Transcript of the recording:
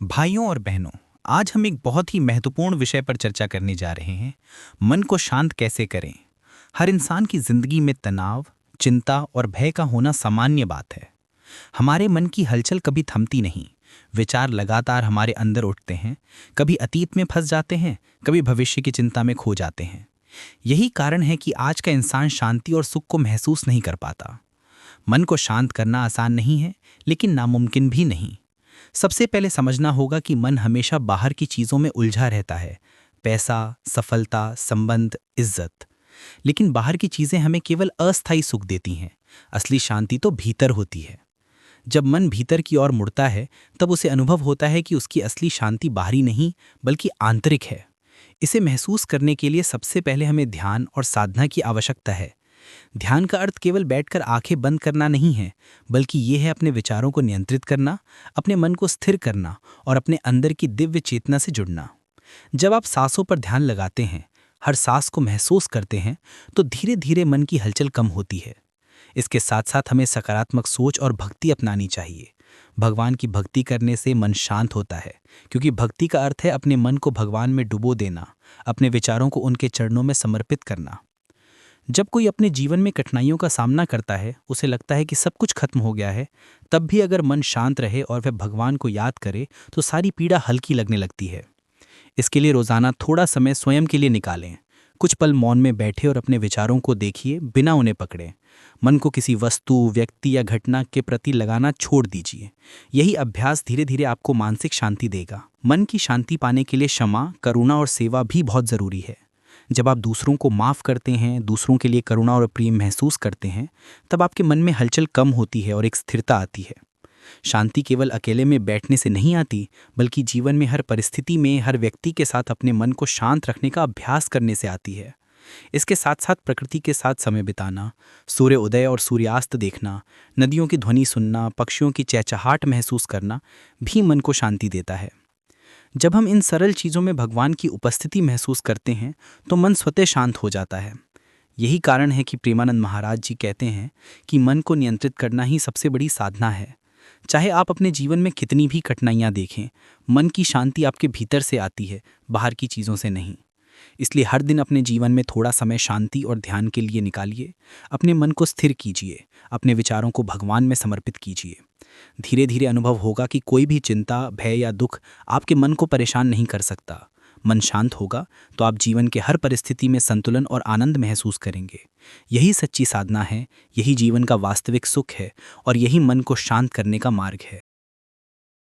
भाइयों और बहनों, आज हम एक बहुत ही महत्वपूर्ण विषय पर चर्चा करने जा रहे हैं। मन को शांत कैसे करें। हर इंसान की जिंदगी में तनाव, चिंता और भय का होना सामान्य बात है। हमारे मन की हलचल कभी थमती नहीं। विचार लगातार हमारे अंदर उठते हैं। कभी अतीत में फंस जाते हैं, कभी भविष्य की चिंता में खो जाते हैं। यही कारण है कि आज का इंसान शांति और सुख को महसूस नहीं कर पाता। मन को शांत करना आसान नहीं है, लेकिन नामुमकिन भी नहीं। सबसे पहले समझना होगा कि मन हमेशा बाहर की चीजों में उलझा रहता है। पैसा, सफलता, संबंध, इज्जत। लेकिन बाहर की चीजें हमें केवल अस्थायी सुख देती हैं। असली शांति तो भीतर होती है। जब मन भीतर की ओर मुड़ता है, तब उसे अनुभव होता है कि उसकी असली शांति बाहरी नहीं, बल्कि आंतरिक है। इसे महसूस करने के लिए सबसे पहले हमें ध्यान और साधना की आवश्यकता है। ध्यान का अर्थ केवल बैठकर आंखें बंद करना नहीं है, बल्कि ये है अपने विचारों को नियंत्रित करना, अपने मन को स्थिर करना और अपने अंदर की दिव्य चेतना से जुड़ना। जब आप सांसों पर ध्यान लगाते हैं, हर सांस को महसूस करते हैं, तो धीरे धीरे मन की हलचल कम होती है। इसके साथ साथ हमें सकारात्मक सोच और भक्ति अपनानी चाहिए। भगवान की भक्ति करने से मन शांत होता है, क्योंकि भक्ति का अर्थ है अपने मन को भगवान में डुबो देना, अपने विचारों को उनके चरणों में समर्पित करना। जब कोई अपने जीवन में कठिनाइयों का सामना करता है, उसे लगता है कि सब कुछ खत्म हो गया है, तब भी अगर मन शांत रहे और वह भगवान को याद करे, तो सारी पीड़ा हल्की लगने लगती है। इसके लिए रोजाना थोड़ा समय स्वयं के लिए निकालें। कुछ पल मौन में बैठे और अपने विचारों को देखिए, बिना उन्हें पकड़े। मन को किसी वस्तु, व्यक्ति या घटना के प्रति लगाना छोड़ दीजिए। यही अभ्यास धीरे धीरे आपको मानसिक शांति देगा। मन की शांति पाने के लिए क्षमा, करुणा और सेवा भी बहुत जरूरी है। जब आप दूसरों को माफ़ करते हैं, दूसरों के लिए करुणा और प्रेम महसूस करते हैं, तब आपके मन में हलचल कम होती है और एक स्थिरता आती है। शांति केवल अकेले में बैठने से नहीं आती, बल्कि जीवन में हर परिस्थिति में हर व्यक्ति के साथ अपने मन को शांत रखने का अभ्यास करने से आती है। इसके साथ साथ प्रकृति के साथ समय बिताना, सूर्य उदय और सूर्यास्त देखना, नदियों की ध्वनि सुनना, पक्षियों की चहचहाट महसूस करना भी मन को शांति देता है। जब हम इन सरल चीज़ों में भगवान की उपस्थिति महसूस करते हैं, तो मन स्वतः शांत हो जाता है। यही कारण है कि प्रेमानंद महाराज जी कहते हैं कि मन को नियंत्रित करना ही सबसे बड़ी साधना है। चाहे आप अपने जीवन में कितनी भी कठिनाइयाँ देखें, मन की शांति आपके भीतर से आती है, बाहर की चीज़ों से नहीं। इसलिए हर दिन अपने जीवन में थोड़ा समय शांति और ध्यान के लिए निकालिए। अपने मन को स्थिर कीजिए, अपने विचारों को भगवान में समर्पित कीजिए। धीरे धीरे अनुभव होगा कि कोई भी चिंता, भय या दुख आपके मन को परेशान नहीं कर सकता। मन शांत होगा तो आप जीवन के हर परिस्थिति में संतुलन और आनंद महसूस करेंगे। यही सच्ची साधना है, यही जीवन का वास्तविक सुख है और यही मन को शांत करने का मार्ग है।